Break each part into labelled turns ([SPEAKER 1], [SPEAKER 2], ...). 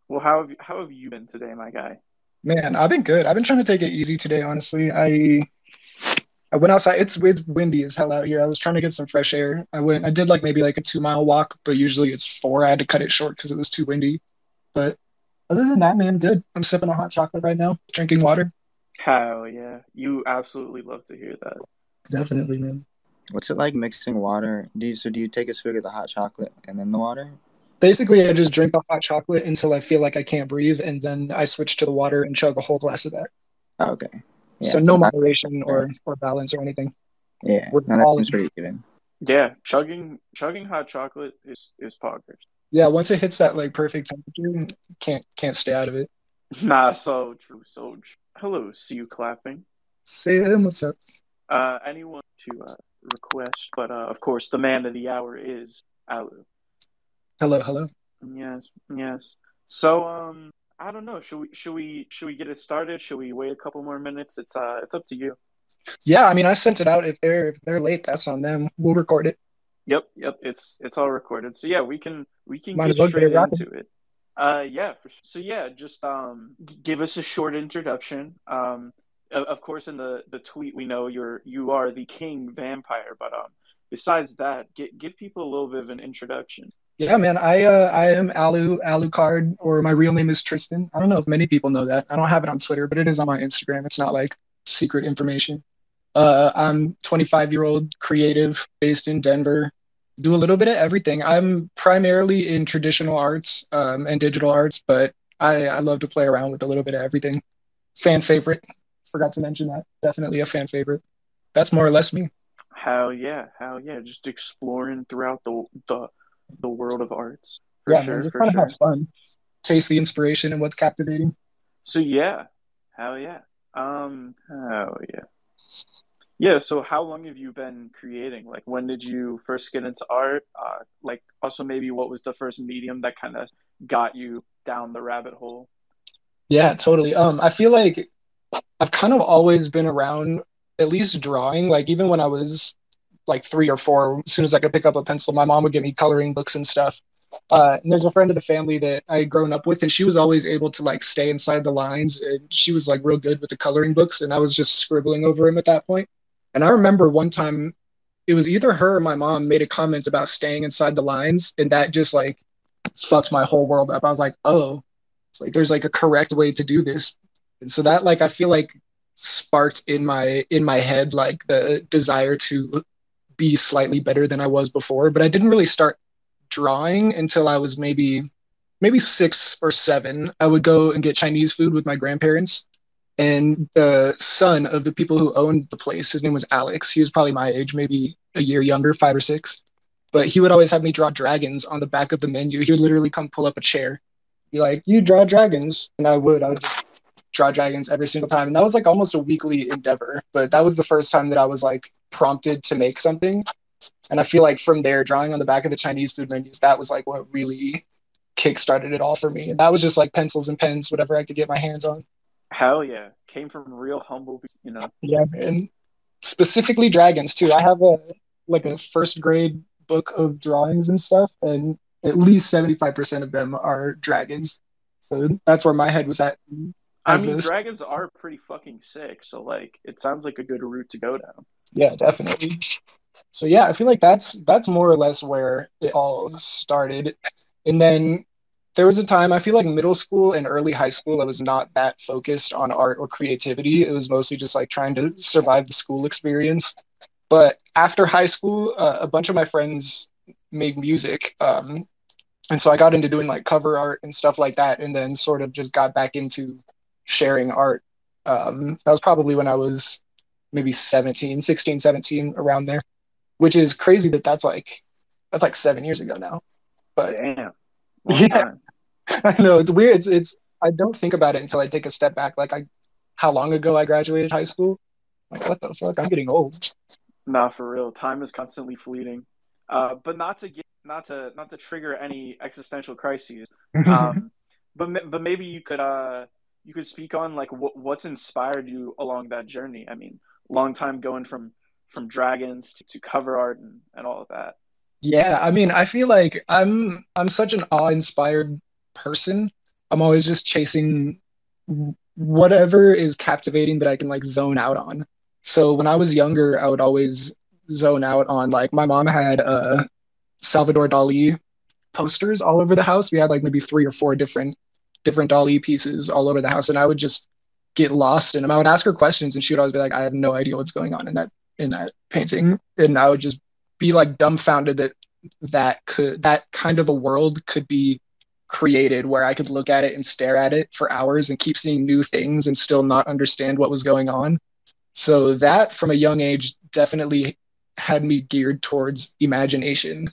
[SPEAKER 1] Well, how have you been today, my guy?
[SPEAKER 2] Man, I've been good. I've been trying to take it easy today, honestly. I went outside. It's windy as hell out here. I was trying to get some fresh air. I did like maybe like a 2 mile walk, but usually it's four. I had to cut it short because it was too windy. But other than that, man, good. I'm sipping a hot chocolate right now, drinking water.
[SPEAKER 1] Hell yeah. You absolutely love to hear that.
[SPEAKER 2] Definitely, man.
[SPEAKER 3] What's it like mixing water? Do you take a swig of the hot chocolate and then the water?
[SPEAKER 2] Basically, I just drink the hot chocolate until I feel like I can't breathe, and then I switch to the water and chug a whole glass of that.
[SPEAKER 3] Oh, okay.
[SPEAKER 2] So
[SPEAKER 3] Yeah.
[SPEAKER 2] no
[SPEAKER 3] That,
[SPEAKER 2] moderation
[SPEAKER 3] uh,
[SPEAKER 2] or balance or anything.
[SPEAKER 3] yeah.
[SPEAKER 2] We're
[SPEAKER 3] No, that
[SPEAKER 2] all
[SPEAKER 3] seems
[SPEAKER 2] in.
[SPEAKER 3] pretty even.
[SPEAKER 1] Yeah, chugging hot chocolate is poggers.
[SPEAKER 2] Yeah, once it hits that like perfect temperature, can't stay out of it.
[SPEAKER 1] Nah, so true, so true. Hello, see you clapping.
[SPEAKER 2] Say him, what's up?
[SPEAKER 1] Anyone to request, but of course the man of the hour is Alu.
[SPEAKER 2] Hello, hello.
[SPEAKER 1] Yes, yes. So I don't know. Should we get it started? Should we wait a couple more minutes? It's up to you.
[SPEAKER 2] Yeah, I mean, I sent it out. If they're late, that's on them. We'll record it.
[SPEAKER 1] Yep, yep. It's all recorded. So yeah, we can
[SPEAKER 2] Might
[SPEAKER 1] get
[SPEAKER 2] as well get it
[SPEAKER 1] straight
[SPEAKER 2] rocking.
[SPEAKER 1] into it. Yeah. So yeah, just give us a short introduction. Of course, in the tweet we know you are the king vampire, but besides that, give people a little bit of an introduction.
[SPEAKER 2] Yeah, man. I am Alucard, or my real name is Tristan. I don't know if many people know that. I don't have it on Twitter, but it is on my Instagram. It's not like secret information. I'm 25-year-old creative based in Denver. Do a little bit of everything. I'm primarily in traditional arts and digital arts, but I love to play around with a little bit of everything. Fan favorite. Forgot to mention that. Definitely a fan favorite. That's more or less me.
[SPEAKER 1] Hell yeah! Just exploring throughout the world of arts for
[SPEAKER 2] Yeah, man,
[SPEAKER 1] sure,
[SPEAKER 2] just
[SPEAKER 1] for
[SPEAKER 2] trying to have
[SPEAKER 1] sure.
[SPEAKER 2] fun. Taste the inspiration and what's captivating.
[SPEAKER 1] So yeah, hell yeah. Hell yeah. Yeah, so how long have you been creating? Like, when did you first get into art? Like, also maybe what was the first medium that kind of got you down the rabbit hole?
[SPEAKER 2] Yeah, totally. I feel like I've kind of always been around at least drawing. Like even when I was like 3 or 4, as soon as I could pick up a pencil, my mom would get me coloring books and stuff. And there's a friend of the family that I had grown up with, and she was always able to like stay inside the lines, and she was like real good with the coloring books, and I was just scribbling over him at that point. And I remember one time it was either her or my mom made a comment about staying inside the lines, and that just like fucked my whole world up. I was like, oh, it's like there's like a correct way to do this. And so that like I feel like sparked in my head like the desire to be slightly better than I was before. But I didn't really start drawing until I was maybe 6 or 7. I would go and get Chinese food with my grandparents. And the son of the people who owned the place, his name was Alex. He was probably my age, maybe a year younger, 5 or 6. But he would always have me draw dragons on the back of the menu. He would literally come pull up a chair, be like, "You draw dragons," and I would just draw dragons every single time. And that was like almost a weekly endeavor. But that was the first time that I was like prompted to make something. And I feel like from there, drawing on the back of the Chinese food menus, that was like what really kickstarted it all for me. And that was just like pencils and pens, whatever I could get my hands on.
[SPEAKER 1] Hell yeah. Came from real humble.
[SPEAKER 2] Yeah, and specifically dragons too. I have a first grade book of drawings and stuff, and at least 75% of them are dragons. So that's where my head was at
[SPEAKER 1] I
[SPEAKER 2] as
[SPEAKER 1] mean,
[SPEAKER 2] this.
[SPEAKER 1] dragons are pretty fucking sick, so like it sounds like a good route to go down.
[SPEAKER 2] Yeah, definitely. So yeah, I feel like that's more or less where it all started. And then there was a time I feel like middle school and early high school I was not that focused on art or creativity. It was mostly just like trying to survive the school experience. But after high school, a bunch of my friends made music. And so I got into doing like cover art and stuff like that, and then sort of just got back into sharing art. That was probably when I was maybe 17, 16, 17, around there, which is crazy that that's like 7 years ago now. But
[SPEAKER 1] Damn. Long
[SPEAKER 2] yeah,
[SPEAKER 1] time.
[SPEAKER 2] I know it's weird. It's I don't think about it until I take a step back. Like how long ago I graduated high school? Like what the fuck? I'm getting old.
[SPEAKER 1] Nah, for real. Time is constantly fleeting. But not to trigger any existential crises. Um, but maybe you could speak on like what's inspired you along that journey. I mean, long time going from dragons to cover art and all of that.
[SPEAKER 2] Yeah, I mean, I feel like I'm such an awe-inspired person I'm always just chasing whatever is captivating that I can like zone out on. So when I was younger, I would always zone out on like my mom had Salvador Dali posters all over the house. We had like maybe three or four different Dali pieces all over the house, and I would just get lost in them. I would ask her questions, and she would always be like, "I have no idea what's going on in that painting," and I would just be like dumbfounded that that kind of a world could be created where I could look at it and stare at it for hours and keep seeing new things and still not understand what was going on. So that from a young age definitely had me geared towards imagination.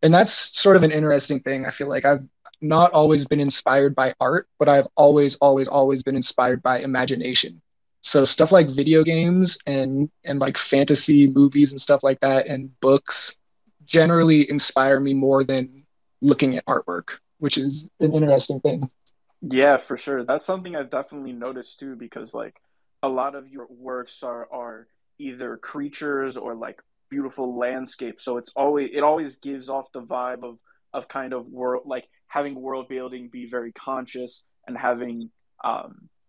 [SPEAKER 2] And that's sort of an interesting thing. I feel like I've not always been inspired by art, but I've always been inspired by imagination. So stuff like video games and like fantasy movies and stuff like that and books generally inspire me more than looking at artwork, which is an interesting thing.
[SPEAKER 1] Yeah, for sure. That's something I've definitely noticed too, because like a lot of your works are either creatures or like beautiful landscapes. So it always gives off the vibe of kind of world, like having world building be very conscious and having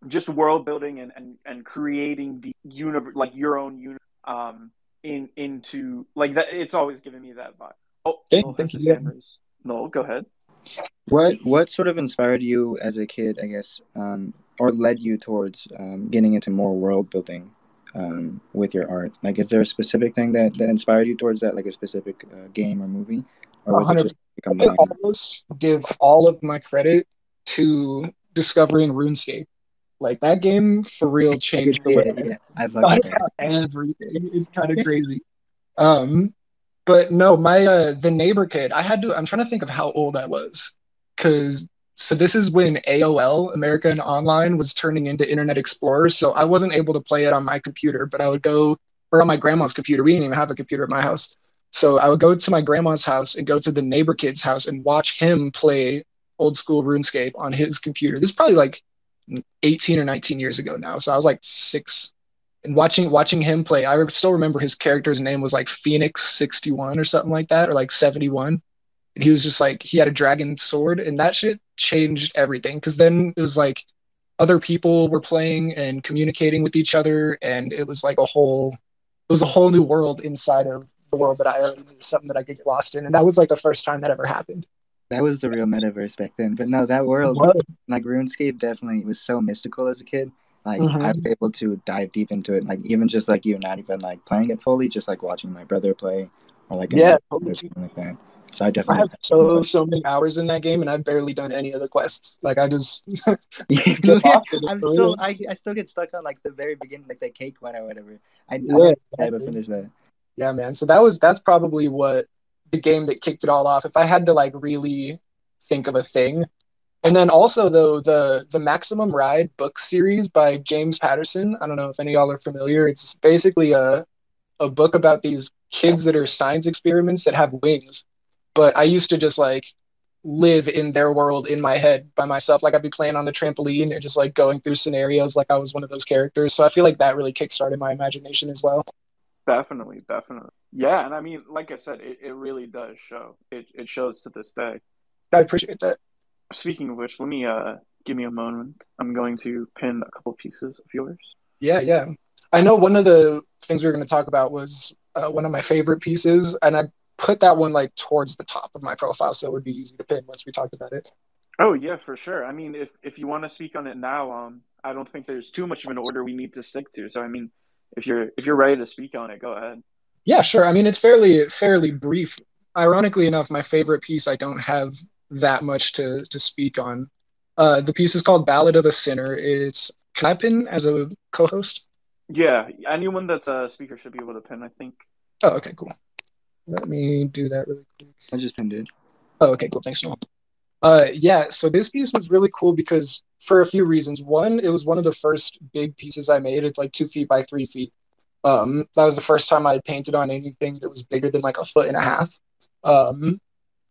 [SPEAKER 1] just world building and creating the universe, like your own universe, into like that. It's always given me that vibe. Oh, Noel has
[SPEAKER 2] Thank you.
[SPEAKER 1] his
[SPEAKER 2] Yeah.
[SPEAKER 1] hand raised. Noel, go ahead.
[SPEAKER 3] What sort of inspired you as a kid, I guess, or led you towards getting into more world building with your art? Like, is there a specific thing that inspired you towards that, like a specific game or movie, or was it
[SPEAKER 2] 100.
[SPEAKER 3] just
[SPEAKER 2] I
[SPEAKER 3] become
[SPEAKER 2] can
[SPEAKER 3] mind?
[SPEAKER 2] almost give all of my credit to discovering RuneScape. Like that game for real
[SPEAKER 3] I could
[SPEAKER 2] changed the
[SPEAKER 3] see
[SPEAKER 2] way
[SPEAKER 3] it. Yeah, I
[SPEAKER 2] I thought
[SPEAKER 3] fucking
[SPEAKER 2] about everything. It's kind of crazy. Um, but no, my the neighbor kid, I'm trying to think of how old I was. Cause so this is when AOL, American Online, was turning into Internet Explorer. So I wasn't able to play it on my computer, but I would go or on my grandma's computer. We didn't even have a computer at my house. So I would go to my grandma's house and go to the neighbor kid's house and watch him play old school RuneScape on his computer. This is probably like 18 or 19 years ago now. So I was like 6 and watching him play. I still remember his character's name was like Phoenix 61 or something like that, or like 71. And he was just like he had a dragon sword, and that shit changed everything. Because then it was like other people were playing and communicating with each other, and it was a whole new world inside of the world that I already knew, something that I could get lost in. And that was like the first time that ever happened.
[SPEAKER 3] that was the real metaverse back then. But no, that world,
[SPEAKER 2] What?
[SPEAKER 3] like RuneScape, definitely was so mystical as a kid. Like I was
[SPEAKER 2] Mm-hmm.
[SPEAKER 3] able to dive deep into it, like even just like you, not even like playing it fully, just like watching my brother play or like
[SPEAKER 2] Yeah,
[SPEAKER 3] another or
[SPEAKER 2] totally.
[SPEAKER 3] something like that. So I
[SPEAKER 2] I
[SPEAKER 3] definitely
[SPEAKER 2] have so many hours in that game, and I've barely done any of the quests. Like I just get lost in it
[SPEAKER 3] I'm
[SPEAKER 2] for
[SPEAKER 3] still
[SPEAKER 2] real.
[SPEAKER 3] I still get stuck on like the very beginning, like the cake one or whatever. I
[SPEAKER 2] Yeah,
[SPEAKER 3] never ever
[SPEAKER 2] exactly.
[SPEAKER 3] finished that.
[SPEAKER 2] Yeah, man. So that's probably what the game that kicked it all off. If I had to like really think of a thing. And then also though the Maximum Ride book series by James Patterson. I don't know if any of y'all are familiar. It's basically a book about these kids that are science experiments that have wings. But I used to just like live in their world in my head by myself. Like I'd be playing on the trampoline and just like going through scenarios like I was one of those characters. So I feel like that really kickstarted my imagination as well.
[SPEAKER 1] Definitely, definitely. Yeah, and I mean, like I said, it really does show. It shows to this day.
[SPEAKER 2] I appreciate that.
[SPEAKER 1] Speaking of which, let me give me a moment. I'm going to pin a couple pieces of yours.
[SPEAKER 2] Yeah, yeah. I know one of the things we were going to talk about was one of my favorite pieces, and I put that one like towards the top of my profile, so it would be easy to pin once we talked about it.
[SPEAKER 1] Oh yeah, for sure. I mean, if you want to speak on it now, I don't think there's too much of an order we need to stick to. So I mean, if you're ready to speak on it, go ahead.
[SPEAKER 2] Yeah, sure. I mean, it's fairly brief. Ironically enough, my favorite piece I don't have that much to speak on. The piece is called "Ballad of a Sinner." It's Can I pin as a co-host?
[SPEAKER 1] Yeah, anyone that's a speaker should be able to pin, I think.
[SPEAKER 2] Oh, okay, cool. Let me do that really quick.
[SPEAKER 3] I just pinned it.
[SPEAKER 2] Oh, okay, cool. Thanks, Noel. Yeah, so this piece was really cool because for a few reasons. One, it was one of the first big pieces I made. It's like 2 feet by 3 feet. That was the first time I had painted on anything that was bigger than like a foot and a half. Um,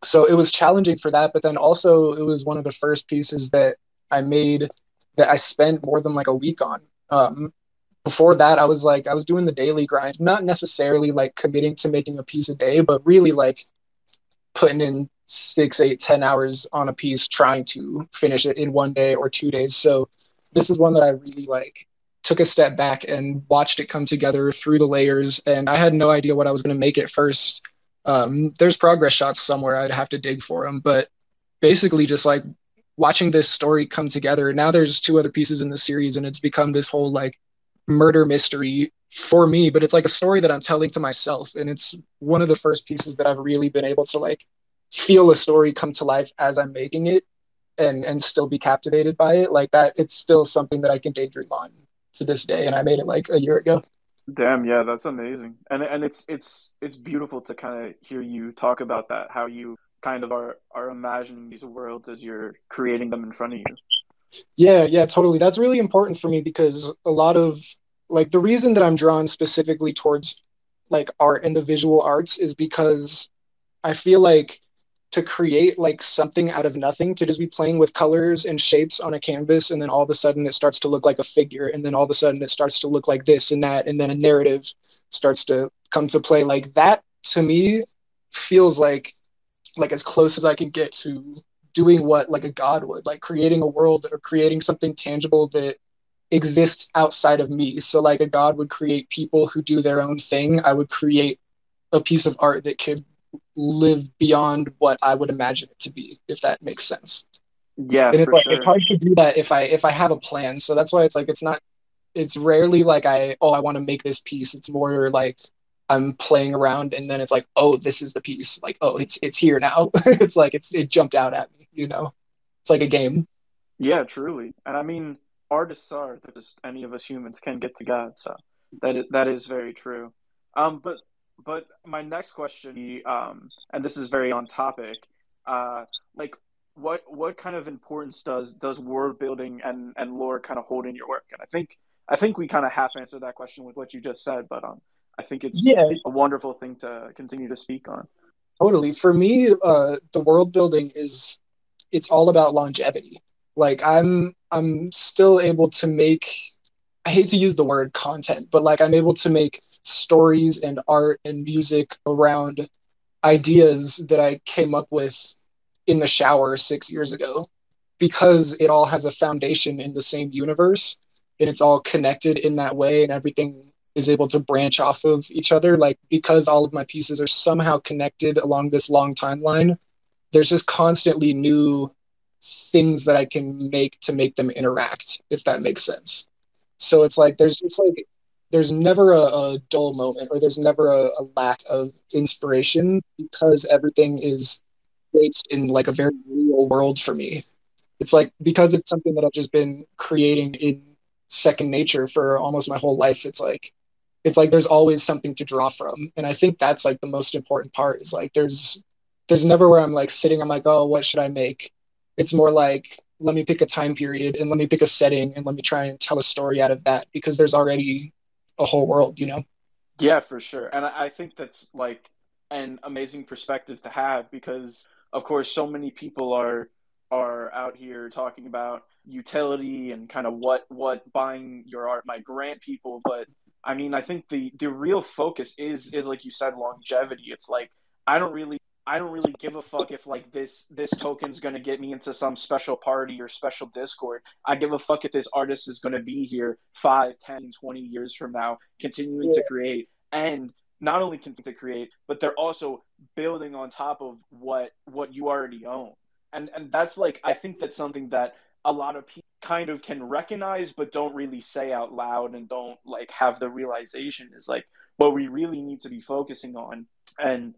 [SPEAKER 2] so it was challenging for that, but then also it was one of the first pieces that I made that I spent more than like a week on. Before that, I was doing the daily grind, not necessarily like committing to making a piece a day, but really like putting in 6, 8, 10 hours on a piece trying to finish it in one day or 2 days. So this is one that I really like took a step back and watched it come together through the layers. And I had no idea what I was going to make at first. There's progress shots somewhere. I'd have to dig for them, but basically just like watching this story come together. Now there's 2 other pieces in the series, and it's become this whole like murder mystery for me, but it's like a story that I'm telling to myself. And it's one of the first pieces that I've really been able to like feel a story come to life as I'm making it, and still be captivated by it. Like that, it's still something that I can daydream on to this day. And I made it like a year ago.
[SPEAKER 1] Damn, yeah, that's amazing. And it's beautiful to kind of hear you talk about that, how you kind of are imagining these worlds as you're creating them in front of you.
[SPEAKER 2] Yeah, yeah, totally. That's really important for me because a lot of like the reason that I'm drawn specifically towards like art and the visual arts is because I feel like to create like something out of nothing, to just be playing with colors and shapes on a canvas, and then all of a sudden it starts to look like a figure, and then all of a sudden it starts to look like this and that, and then a narrative starts to come to play. Like that to me feels like as close as I can get to doing what like a god would, like creating a world or creating something tangible that exists outside of me. So like a god would create people who do their own thing. I would create a piece of art that could live beyond what I would imagine it to be, if that makes sense.
[SPEAKER 1] Yeah,
[SPEAKER 2] And it's
[SPEAKER 1] for
[SPEAKER 2] like it's
[SPEAKER 1] sure.
[SPEAKER 2] hard to do that if I have a plan. So that's why it's like it's rarely like I want to make this piece. It's more like I'm playing around and then it's like, oh, this is the piece. Like, oh, it's here now. It's like it jumped out at me, you know. It's like a game.
[SPEAKER 1] Yeah, truly. And I mean, artists are they're just any of us humans can get to God, so that is very true. But my next question, and this is very on topic, like what kind of importance does world building and lore kind of hold in your work? And I think we kind of half answered that question with what you just said, but I think it's
[SPEAKER 2] Yeah,
[SPEAKER 1] a wonderful thing to continue to speak on.
[SPEAKER 2] totally. For me, the world building is it's all about longevity. Like I'm still able to make I hate to use the word content, but like I'm able to make stories and art and music around ideas that I came up with in the shower 6 years ago because it all has a foundation in the same universe and it's all connected in that way and everything is able to branch off of each other. Like because all of my pieces are somehow connected along this long timeline, there's just constantly new things that I can make to make them interact, if that makes sense. So it's like there's never a dull moment or there's never a lack of inspiration because everything is based in like a very real world for me. It's like because it's something that I've just been creating in second nature for almost my whole life. It's like there's always something to draw from, and I think that's like the most important part. Is like there's never where I'm like sitting. I'm like, oh, what should I make? It's more like let me pick a time period and let me pick a setting and let me try and tell a story out of that because there's already a whole world, you know?
[SPEAKER 1] Yeah, for sure. And I think that's like an amazing perspective to have because of course so many people are out here talking about utility and kind of what buying your art might grant people, but I mean, I think the real focus is like you said longevity. It's like I don't really I don't really give a fuck if like this token's going to get me into some special party or special Discord. I give a fuck if this artist is going to be here 5, 10, 20 years from now continuing to create and not only continue to create, but they're also building on top of what you already own. And that's like I think that's something that a lot of people kind of can recognize but don't really say out loud and don't like have the realization is like what we really need to be focusing on and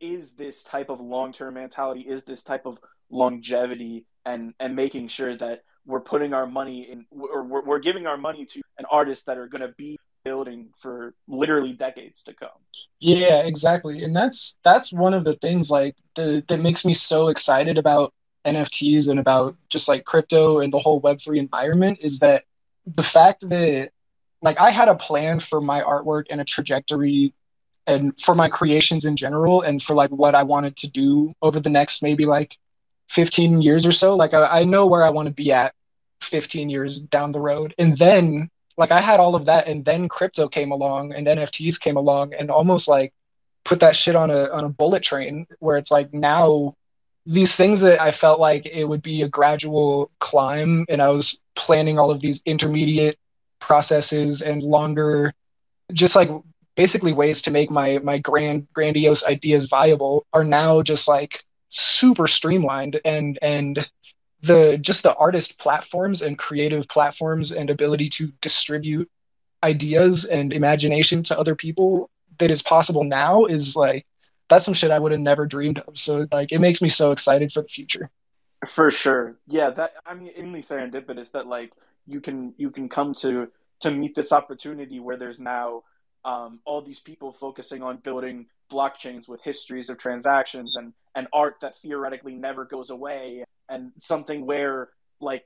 [SPEAKER 1] is this type of long-term mentality is this type of longevity and making sure that we're putting our money in or we're giving our money to an artist that are going to be building for literally decades to come.
[SPEAKER 2] Yeah, exactly. And that's one of the things like that makes me so excited about NFTs and about just like crypto and the whole Web3 environment is that the fact that like I had a plan for my artwork and a trajectory and for my creations in general and for like what I wanted to do over the next maybe like 15 years or so. Like I know where I want to be at 15 years down the road. And then like I had all of that and then crypto came along and NFTs came along and almost like put that shit on a bullet train where it's like now these things that I felt like it would be a gradual climb, and I was planning all of these intermediate processes and longer, just like basically ways to make my grandiose ideas viable, are now just like super streamlined, and the just the artist platforms and creative platforms and ability to distribute ideas and imagination to other people that is possible now is like, that's some shit I would have never dreamed of. So like it makes me so excited for the future.
[SPEAKER 1] For sure. Yeah, that I mean, mainly serendipitous that like you can come to meet this opportunity where there's now all these people focusing on building blockchains with histories of transactions and art that theoretically never goes away, and something where like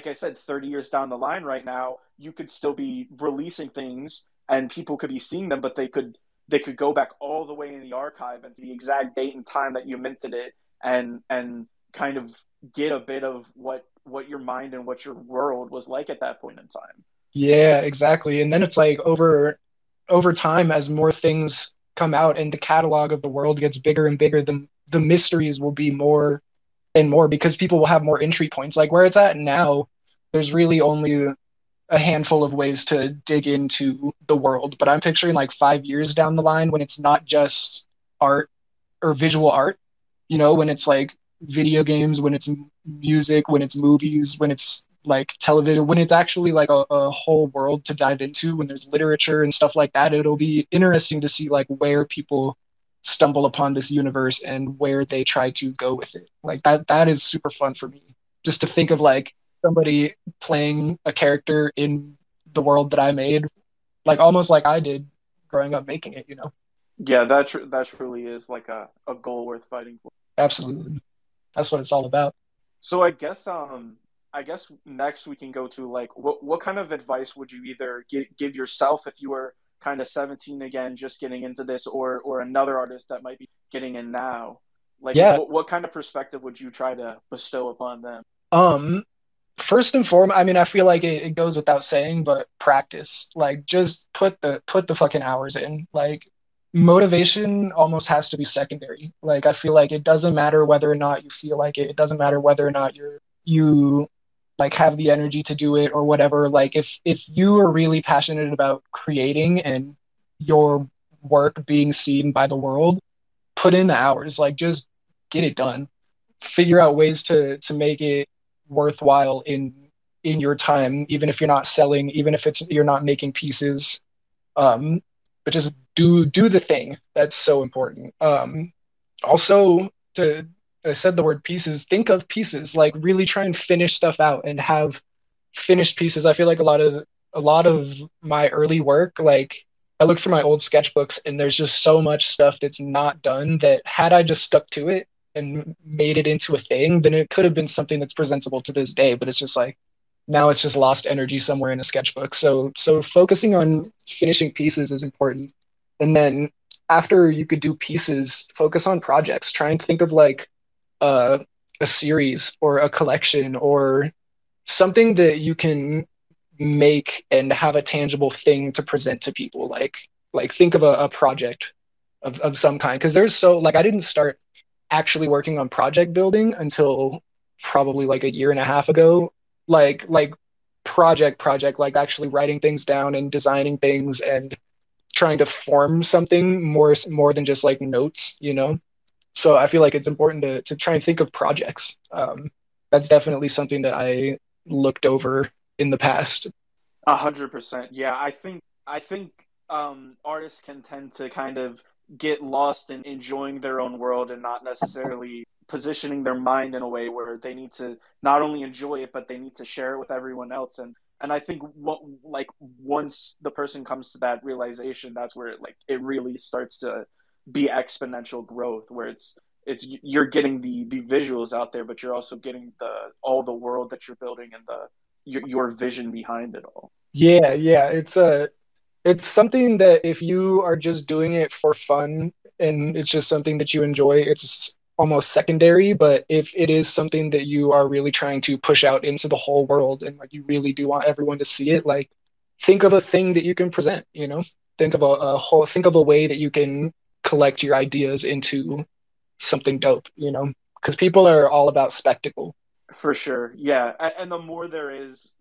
[SPEAKER 1] I said, 30 years down the line right now, you could still be releasing things and people could be seeing them, but they could go back all the way in the archive and see the exact date and time that you minted it, and kind of get a bit of what your mind and what your world was like at that point in time.
[SPEAKER 2] Yeah, exactly. And then it's like over time, as more things come out and the catalog of the world gets bigger and bigger, the mysteries will be more and more because people will have more entry points. Like where it's at now, there's really only a handful of ways to dig into the world. But I'm picturing like 5 years down the line when it's not just art or visual art, when it's like video games, when it's music, when it's movies, when it's like television, when it's actually like a whole world to dive into, when there's literature and stuff like that. It'll be interesting to see like where people stumble upon this universe and where they try to go with it. Like that is super fun for me. Just to think of like somebody playing a character in the world that I made, like almost like I did growing up making it.
[SPEAKER 1] Yeah, that truly is like a goal worth fighting for.
[SPEAKER 2] Absolutely. That's what it's all about.
[SPEAKER 1] So I guess next we can go to like what kind of advice would you either give yourself if you were kind of 17 again, just getting into this, or another artist that might be getting in now? Like
[SPEAKER 2] Yeah.
[SPEAKER 1] what kind of perspective would you try to bestow upon them?
[SPEAKER 2] Um, First and foremost, I mean, I feel like it goes without saying, but practice. Like, just put the fucking hours in. Like, motivation almost has to be secondary. Like, I feel like it doesn't matter whether or not you feel like it. It doesn't matter whether or not you like have the energy to do it or whatever. Like, if you are really passionate about creating and your work being seen by the world, put in the hours. Like, just get it done. Figure out ways to make it worthwhile in your time, even if you're not selling, even if it's you're not making pieces. um but just do the thing. That's so important. Also, to I said the word pieces, think of pieces, like really try and finish stuff out and have finished pieces. I feel like a lot of my early work, like I look through my old sketchbooks and there's just so much stuff that's not done that had I just stuck to it and made it into a thing, then it could have been something that's presentable to this day. But it's just like now it's just lost energy somewhere in a sketchbook. So focusing on finishing pieces is important. And then after you could do pieces, focus on projects. Try and think of like uh, a series or a collection or something that you can make and have a tangible thing to present to people. Like think of a project of some kind. Because there's so like I didn't start actually working on project building until probably like a year and a half ago. Like project, like actually writing things down and designing things and trying to form something more than just like notes. So I feel like it's important to try and think of projects. That's definitely something that I looked over in the past.
[SPEAKER 1] 100%. Yeah, I think artists can tend to kind of get lost in enjoying their own world and not necessarily positioning their mind in a way where they need to not only enjoy it but they need to share it with everyone else. And I think like once the person comes to that realization, that's where it really starts to be exponential growth, where it's you're getting the visuals out there, but you're also getting the all the world that you're building and your vision behind it all.
[SPEAKER 2] Yeah, yeah. It's something that if you are just doing it for fun and it's just something that you enjoy, it's almost secondary. But if it is something that you are really trying to push out into the whole world and like you really do want everyone to see it, like think of a thing that you can present. Think of a way that you can collect your ideas into something dope. because people are all about spectacle.
[SPEAKER 1] For sure, yeah, and the more there is,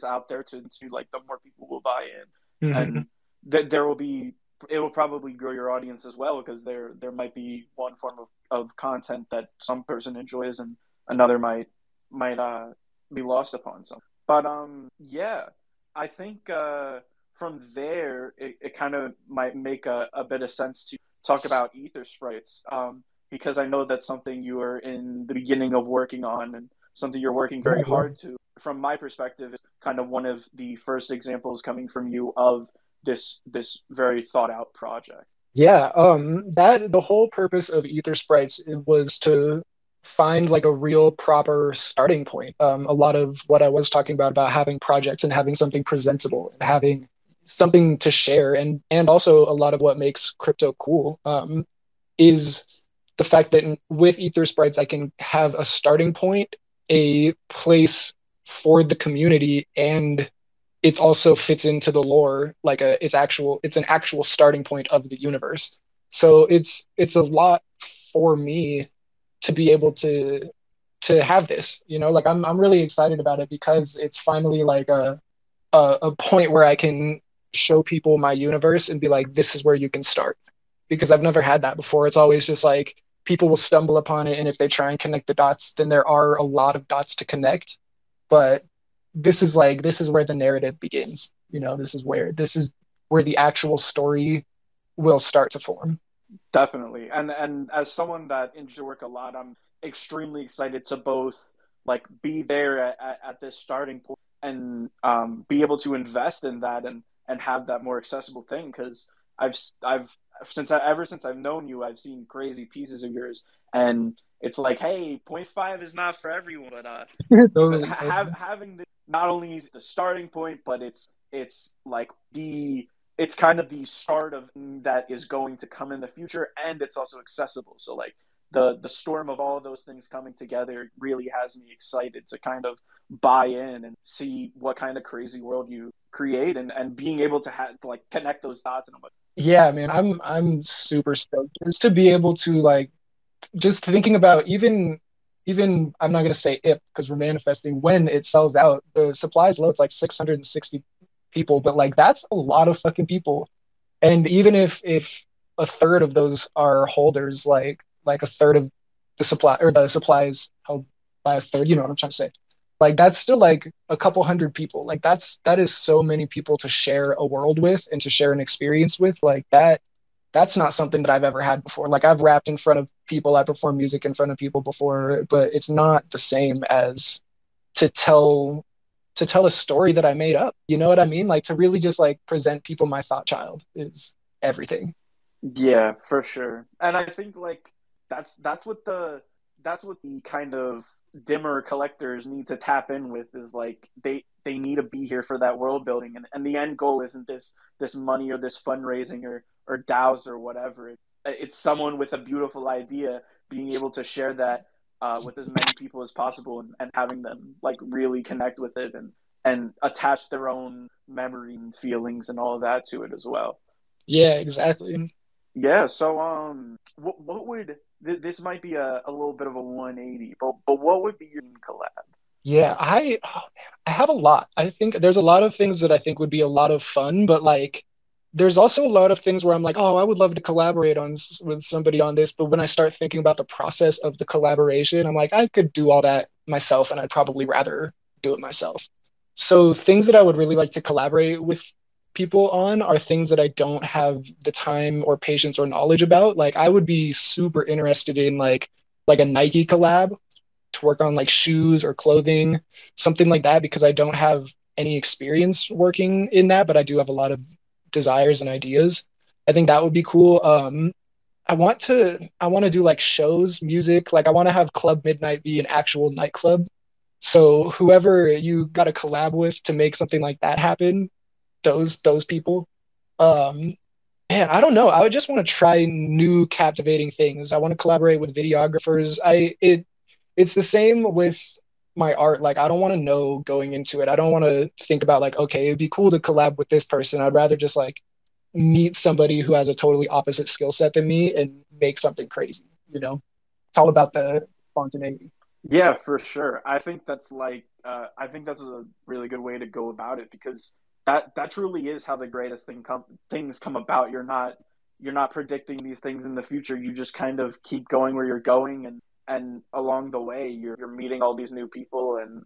[SPEAKER 1] out there to like, the more people will buy in,
[SPEAKER 2] Hmm.
[SPEAKER 1] and that there will be, it will probably grow your audience as well, because there might be one form of content that some person enjoys and another might be lost upon some. But yeah, I think from there it kind of might make a bit of sense to talk about ether sprites. Because I know that's something you are in the beginning of working on, and something you're working very
[SPEAKER 2] Yeah,
[SPEAKER 1] hard to. From my perspective, it's kind of one of the first examples coming from you of this very thought out project.
[SPEAKER 2] yeah. That the whole purpose of Ether Sprites was to find like a real proper starting point. A lot of what I was talking about having projects and having something presentable and having something to share, and also a lot of what makes crypto cool. Is the fact that with Ether Sprites, I can have a starting point, a place for the community, and it also fits into the lore like it's an actual starting point of the universe. So it's a lot for me to be able to have this, like I'm really excited about it because it's finally like a point where I can show people my universe and be like, this is where you can start. Because I've never had that before. It's always just like people will stumble upon it, and if they try and connect the dots, then there are a lot of dots to connect. But this is where the narrative begins. This is where the actual story will start to form.
[SPEAKER 1] Definitely. And as someone that enjoys work a lot, I'm extremely excited to both like be there at this starting point, and be able to invest in that, and have that more accessible thing, because I've ever since I've known you, I've seen crazy pieces of yours, and it's like, hey, point five is not for everyone, but
[SPEAKER 2] Totally.
[SPEAKER 1] having the, not only is it the starting point, but it's like it's kind of the start of that is going to come in the future, and it's also accessible. So like the storm of all of those things coming together really has me excited to kind of buy in and see what kind of crazy world you create, and being able to have like connect those dots. And I'm like,
[SPEAKER 2] Yeah, man, I'm super stoked just to be able to like just thinking about even I'm not gonna say if because we're manifesting when it sells out. The supply is low. It's like 660 people, but like that's a lot of fucking people. And even if a third of those are holders, like a third of the supply or the supply is held by a third, you know what I'm trying to say? Like that's still like a couple hundred people. Like that is so many people to share a world with and to share an experience with. Like that's not something that I've ever had before. Like I've rapped in front of people, I performed music in front of people before, but it's not the same as to tell to tell a story that I made up. You know what I mean? Like to really just like present people my thought child is everything.
[SPEAKER 1] yeah, for sure. And I think like that's what the kind of dimmer collectors need to tap in with, is like they need to be here for that world building, and the end goal isn't this money or this fundraising or DAOs or whatever. It's someone with a beautiful idea being able to share that with as many people as possible, and having them like really connect with it, and attach their own memory and feelings and all of that to it as well.
[SPEAKER 2] Yeah, exactly.
[SPEAKER 1] Yeah, so what would this might be a little bit of a 180, but what would be your collab?
[SPEAKER 2] Yeah, I have a lot. I think there's a lot of things that I think would be a lot of fun, but like there's also a lot of things where I'm like, oh, I would love to collaborate with somebody on this, but when I start thinking about the process of the collaboration, I'm like, I could do all that myself, and I'd probably rather do it myself. So things that I would really like to collaborate with people on are things that I don't have the time or patience or knowledge about. Like I would be super interested in like a Nike collab to work on like shoes or clothing, something like that, because I don't have any experience working in that, but I do have a lot of desires and ideas. I think that would be cool. I want to do like shows, music. Like I want to have Club Midnight be an actual nightclub. So whoever you got to collab with to make something like that happen, those people. Um, Man, I don't know. I would just want to try new captivating things. I want to collaborate with videographers. It's the same with my art. Like I don't want to know going into it. I don't want to think about like, okay, it'd be cool to collab with this person. I'd rather just like meet somebody who has a totally opposite skill set than me and make something crazy, you know? It's all about the spontaneity.
[SPEAKER 1] Yeah, for sure. I think that's a really good way to go about it, because that truly is how the things come about. You're not predicting these things in the future. You just kind of keep going where you're going, and along the way you're meeting all these new people, and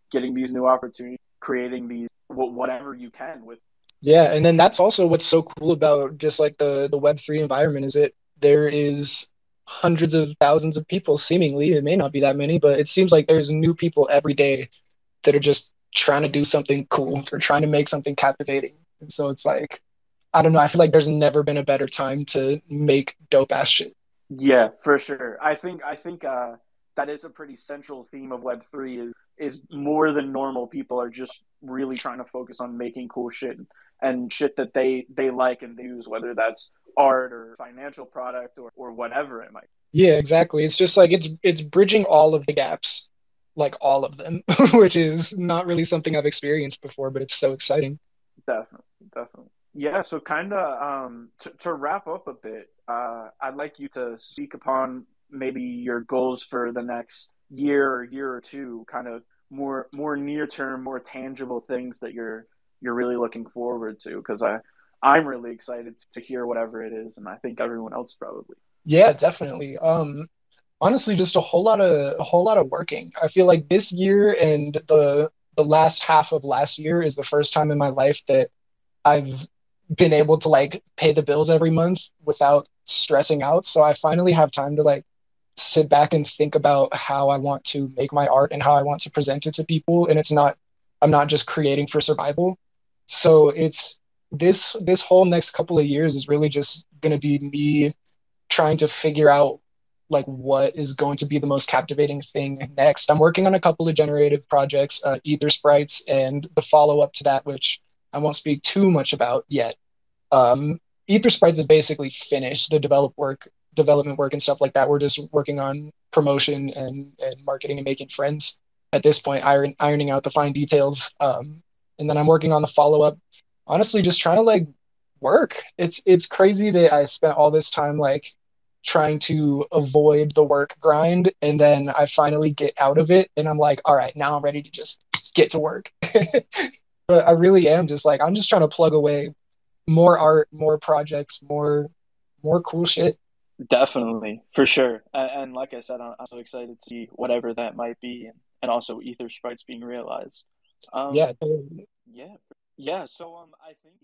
[SPEAKER 1] getting these new opportunities, creating these whatever you can with.
[SPEAKER 2] Yeah, and then that's also what's so cool about just like the Web3 environment is it there is hundreds of thousands of people seemingly. It may not be that many, but it seems like there's new people every day that are just trying to do something cool or trying to make something captivating. And so it's like, I don't know, I feel like there's never been a better time to make dope ass shit.
[SPEAKER 1] Yeah, for sure. I think that is a pretty central theme of Web3, is more than normal people are just really trying to focus on making cool shit, and shit that they like and they use, whether that's art or financial product, or whatever it might.
[SPEAKER 2] Yeah, exactly. It's just like it's bridging all of the gaps, like all of them, which is not really something I've experienced before, but it's so exciting.
[SPEAKER 1] Definitely, definitely. Yeah, so kind of to wrap up a bit, I'd like you to speak upon maybe your goals for the next year or two, kind of more near term, more tangible things that you're really looking forward to, because I'm really excited to hear whatever it is, and I think everyone else probably.
[SPEAKER 2] Yeah, definitely. Honestly, just a whole lot of working. I feel like this year and the last half of last year is the first time in my life that I've been able to like pay the bills every month without stressing out. So I finally have time to like sit back and think about how I want to make my art and how I want to present it to people. And I'm not just creating for survival. So it's this whole next couple of years is really just going to be me trying to figure out like what is going to be the most captivating thing next. I'm working on a couple of generative projects, Ether Sprites, and the follow up to that, which I won't speak too much about yet. Ether Sprites is basically finished. The development work and stuff like that. We're just working on promotion and marketing and making friends at this point, ironing out the fine details. And then I'm working on the follow up. Honestly, just trying to like work. It's crazy that I spent all this time like trying to avoid the work grind, and then I finally get out of it, and I'm like, all right, now I'm ready to just get to work. But I really am just like I'm just trying to plug away more art, more projects, more cool shit.
[SPEAKER 1] Definitely, for sure. And like I said, I'm so excited to see whatever that might be, and also Ether Sprites being realized.
[SPEAKER 2] Yeah,
[SPEAKER 1] Yeah, yeah. So I think